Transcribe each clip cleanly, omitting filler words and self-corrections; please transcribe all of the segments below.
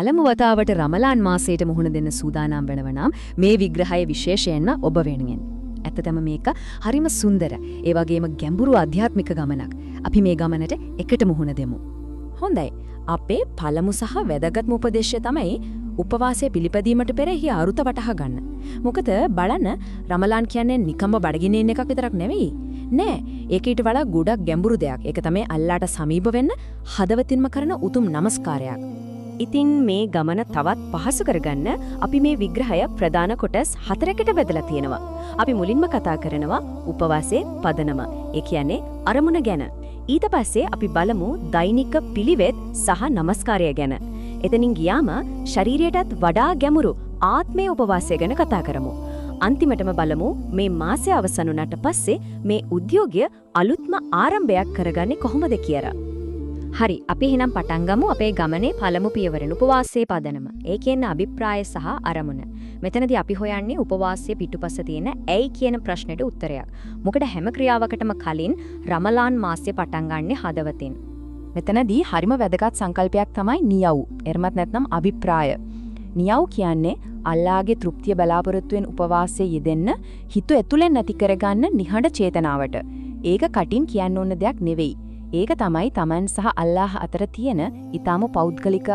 පළමු වතාවට රමලාන් මාසයට මුහුණ දෙන්න සූදානම් වෙනවා නම් මේ විග්‍රහය විශේෂයෙන්ම ඔබ වෙනුවෙන්. ඇත්තටම මේක හරිම සුන්දර. ඒ වගේම ගැඹුරු ආධ්‍යාත්මික ගමනක්. අපි මේ ගමනට එකට මුහුණ දෙමු. හොඳයි. අපේ පළමු සහ වැදගත්ම උපදේශය තමයි උපවාසය පිළිපැදීමට පෙර එහි අරුත වටහා ගන්න. මොකද බලන්න රමලාන් කියන්නේ නිකම්ම බඩගින්න ඉන්න එකක් විතරක් නෙවෙයි. නෑ. ඒක ඊට වඩා ගොඩක් ගැඹුරු දෙයක්. ඒක තමයි අල්ලාහට සමීප වෙන්න හදවතින්ම කරන උතුම් නමස්කාරයක්. ඉතින් මේ ගමන තවත් පහසු කරගන්න අපි මේ විග්‍රහය ප්‍රධාන කොටස් 4කට බෙදලා තියෙනවා. අපි මුලින්ම කතා කරනවා උපවාසයේ පදනම. ඒ කියන්නේ අරමුණ ගැන. ඊට පස්සේ අපි බලමු දෛනික පිළිවෙත් සහ නමස්කාරය ගැන. එතනින් ගියාම ශරීරයටත් වඩා ගැඹුරු ආත්මීය උපවාසය ගැන කතා කරමු. අන්තිමටම බලමු මේ මාසය අවසන් වුණාට පස්සේ මේ උද්‍යෝගය අලුත්ම ආරම්භයක් කරගන්නේ කොහොමද කියලා. හරි, අපි එහෙනම් පටන් ගමු අපේ ගමනේ පළමු පියවරෙන් උපවාසයේ පදනම. ඒ කියන්නේ අභිප්‍රාය සහ අරමුණ. මෙතනදී අපි හොයන්නේ උපවාසයේ පිටුපස තියෙන ඇයි කියන ප්‍රශ්නෙට උත්තරයක්. මොකද හැම ක්‍රියාවකටම කලින් රමලාන් මාසය පටන් ගන්නෙ හදවතින්. මෙතනදී හරිම වැදගත් සංකල්පයක් තමයි නියව්. එරමත් නැත්නම් අභිප්‍රාය. නියව් කියන්නේ අල්ලාහගේ තෘප්තිය බලාපොරොත්තුෙන් උපවාසයේ යෙදෙන්න හිත ඇතුලෙන් නැති කරගන්න නිහඬ චේතනාවට. ඒක කටින් කියන්න ඕන දෙයක් නෙවෙයි. ඒක තමයි තමන් සහ අල්ලාහ අතර තියෙන ඊටාම පෞද්ගලික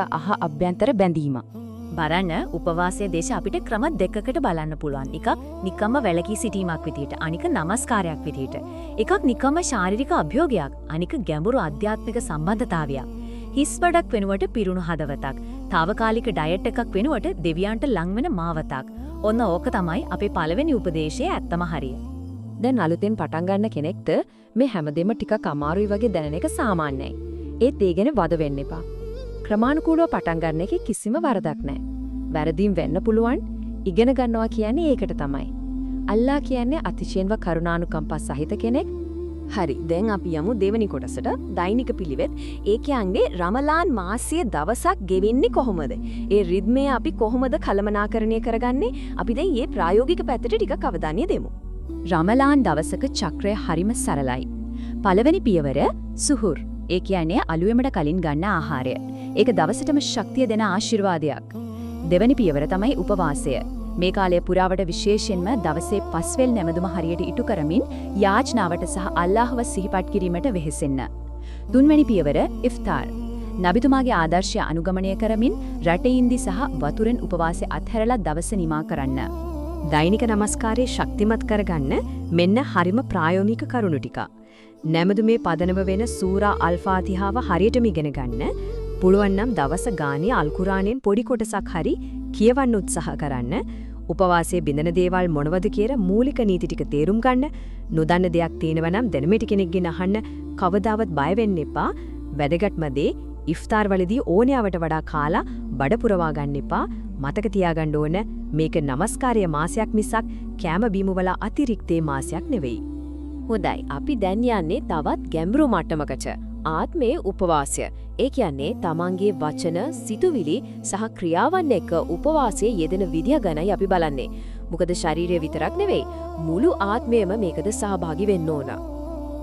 අභ්‍යන්තර බැඳීම. බලන්න උපවාසයේ දේශ අපිට ක්‍රම දෙකකට බලන්න පුළුවන්. එකක් නිකම්ම වැළකී සිටීමක් විදියට, අනික නමස්කාරයක් විදියට. එකක් නිකම්ම ශාරීරික අභියෝගයක්, අනික ගැඹුරු ආධ්‍යාත්මික සම්බන්ධතාවයක්. හිස් බඩක් වෙනුවට පිරුණු හදවතක්, తాවකාලික ඩයට් එකක් වෙනුවට දෙවියන්ට ලං වෙන මාවතක්. ඔන්න ඕක තමයි අපේ පළවෙනි උපදේශයේ ඇත්තම හරිය. දැන් අලුතෙන් පටන් ගන්න කෙනෙක්ට මේ හැමදේම ටිකක් අමාරුයි වගේ දැනෙන එක සාමාන්‍යයි. ඒත් ඒ ගැන වද වෙන්න එපා. ක්‍රමානුකූලව පටන් ගන්න එකේ කිසිම වරදක් නැහැ. වැරදීම් වෙන්න පුළුවන්. ඉගෙන ගන්නවා කියන්නේ ඒකට තමයි. අල්ලාහ් කියන්නේ අතිශයින්ව කරුණානුකම්පා සහිත කෙනෙක්. හරි, දැන් අපි යමු දෙවෙනි කොටසට. දෛනික පිළිවෙත්. ඒ කියන්නේ රමලාන් මාසයේ දවසක් ගෙවෙන්නේ කොහොමද? ඒ රිද්මය අපි කොහොමද කළමනාකරණය කරගන්නේ? අපි දැන් මේ ප්‍රායෝගික පැත්තට ටිකක් අවධානය දෙමු. රමලාන් දවසක චක්‍රය හරිම සරලයි. පළවෙනි පියවර සුහුර්. ඒ කියන්නේ අලුයමට කලින් ගන්න ආහාරය. ඒක දවසටම ශක්තිය දෙන ආශිර්වාදයක්. දෙවෙනි පියවර තමයි උපවාසය. මේ කාලය පුරාවට විශේෂයෙන්ම දවසේ පස්වෙල් නැමදුම හරියට ඉටු කරමින් යාචනාවට සහ අල්ලාහව සිහිපත් කිරීමට වෙහෙසෙන්න. තුන්වෙනි පියවර ඉෆ්තාර්. නබිතුමාගේ ආදර්ශය අනුගමනය කරමින් රටයින්දි සහ වතුරෙන් උපවාසය අත්හැරලා දවස නිමා කරන්න. දෛනික නමස්කාරයේ ශක්තිමත් කරගන්න මෙන්න හරිම ප්‍රායෝගික කරුණු ටික. නැමදුමේ පදනම වෙන සූරා අල්-ෆාතිහාව හරියටම ඉගෙන ගන්න. පුළුවන් නම් දවස ගානේ අල් කුරානෙන් පොඩි කොටසක් හරි කියවන්න උත්සාහ කරන්න. උපවාසයේ බිඳන දේවල් මොනවද කියලා මූලික නීති ටික තේරුම් ගන්න. නොදන්න දෙයක් තියෙනවා නම් දැනුමෙට කෙනෙක්ගෙන් අහන්න. කවදාවත් බය වෙන්න එපා. වැදගත්ම දේ ඉෆ්තාර් වලදී ඕනෑවට වඩා කාලා බඩ පුරවා ගන්න එපා. මතක තියාගන්න ඕන මේක නමස්කාරය මාසයක් මිසක් කැම බීම වල අතිරික්තේ මාසයක් නෙවෙයි. හොඳයි, අපි දැන් යන්නේ තවත් ගැඹුරු මට්ටමකට. ආත්මයේ උපවාසය. ඒ කියන්නේ තමන්ගේ වචන, සිතුවිලි සහ ක්‍රියාවන් එක්ක උපවාසයේ යෙදෙන විදිය ගැනයි අපි බලන්නේ. මොකද ශරීරය විතරක් නෙවෙයි, මුළු ආත්මයම මේකද සහභාගී වෙන්න ඕන.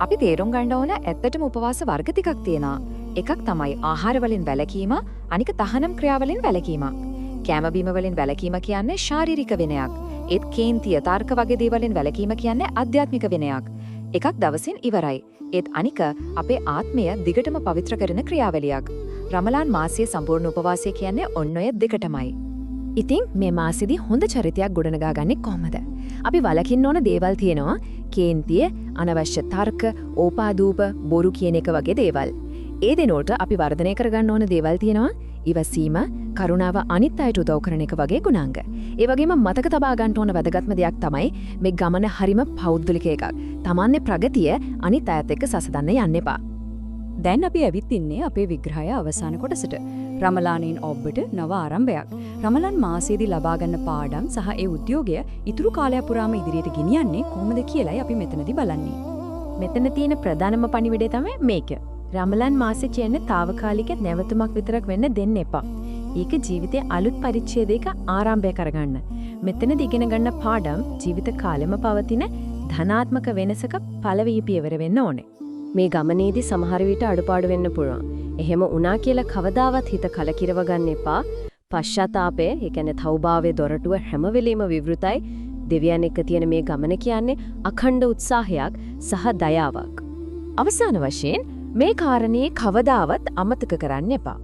අපි තේරුම් ගන්න ඕන ඇත්තටම උපවාස වර්ග ටිකක් තියෙනවා. එකක් තමයි ආහාර වලින් වැළකීම, අනික තහනම් ක්‍රියාවලින් වැළකීම. කැම බීම වලින් වැළකීම කියන්නේ ශාරීරික විනයක්. ඒත් කේන්තිය, තර්ක වගේ දේවලින් වැළකීම කියන්නේ ආධ්‍යාත්මික විනයක්. එකක් දවසින් ඉවරයි. ඒත් අනික අපේ ආත්මය දිගටම පවිත්‍ර කරන ක්‍රියාවලියක්. රමලාන් මාසයේ සම්පූර්ණ උපවාසය කියන්නේ ඔන්න ඔය දෙකටමයි. ඉතින් මේ මාසෙදි හොඳ චරිතයක් ගොඩනගාගන්නේ කොහමද? අපි වළකින්න ඕන දේවල් තියෙනවා. කේන්තිය, අනවශ්‍ය තර්ක, ඕපාදූප, බොරු කියන එක වගේ දේවල්. ඒ දෙනෝට අපි වර්ධනය කරගන්න ඕන දේවල් තියෙනවා. ඉවසීම, කරුණාව, අනිත් අයට උදව් කරන එක වගේ ගුණාංග. ඒ වගේම මතක තබා ගන්න ඕන වැදගත්ම දෙයක් තමයි මේ ගමන හරිම පෞද්ගලික එකක්. තමන්ගේ ප්‍රගතිය අනිත් අයත් එක්ක සසදන්න යන්න එපා. දැන් අපි ඇවිත් ඉන්නේ අපේ විග්‍රහය අවසාන කොටසට. රමලානෙන් ඔබට නව ආරම්භයක්. රමලාන් මාසයේදී ලබා ගන්න පාඩම් සහ ඒ උද්‍යෝගය ඉතුරු කාලය පුරාම ඉදිරියට ගෙනියන්නේ කොහොමද කියලායි අපි මෙතනදී බලන්නේ. මෙතන තියෙන ප්‍රධානම පණිවිඩය තමයි මේක. රමලාන් මාසෙ කියන්නේ తాවකාලික නැවතුමක් විතරක් වෙන්න දෙන්න එපා. ඒක ජීවිතයේ අලුත් පරිච්ඡේදයක ආරම්භය කරගන්න. මෙතනදී ඉගෙන ගන්න පාඩම් ජීවිත කාලෙම පවතින ධනාත්මක වෙනසක පළවෙනි පියවර වෙන්න ඕනේ. මේ ගමනේදී සමහර විට අඩුපාඩු වෙන්න පුළුවන්. එහෙම වුණා කියලා කවදාවත් හිත කලකිරව ගන්න එපා. පශ්චාත්තාපය, ඒ කියන්නේ තවබාවේ දොරටුව හැම වෙලෙම විවෘතයි. දෙවියන් එක්ක තියෙන මේ ගමන කියන්නේ අඛණ්ඩ උත්සාහයක් සහ දයාවක්. අවසාන වශයෙන් මේ කාරණේ කවදාවත් අමතක කරන්න එපා.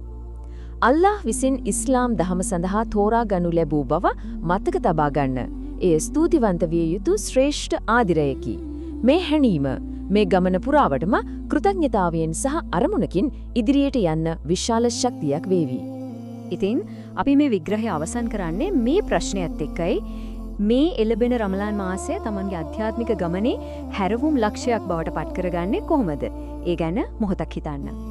අල්ලාහ් විසින් ඉස්ලාම් දහම සඳහා තෝරා ගනු ලැබූ බව මතක තබා ගන්න. ඒ ස්තුතිවන්ත විය යුතු ශ්‍රේෂ්ඨ ආදිරයකි. මේ හැණීම මේ ගමන පුරාවටම කෘතඥතාවයෙන් සහ අරමුණකින් ඉදිරියට යන්න විශාල ශක්තියක් වේවි. ඉතින් අපි මේ විග්‍රහය අවසන් කරන්නේ මේ ප්‍රශ්නයත් එක්කයි. මේ එළබෙන රමලාන් මාසය තමන්ගේ අධ්‍යාත්මික ගමනේ හැරවුම් ලක්ෂයක් බවට පත් කරගන්නේ කොහොමද? ඒ ගැන මොහොතක් හිතන්න.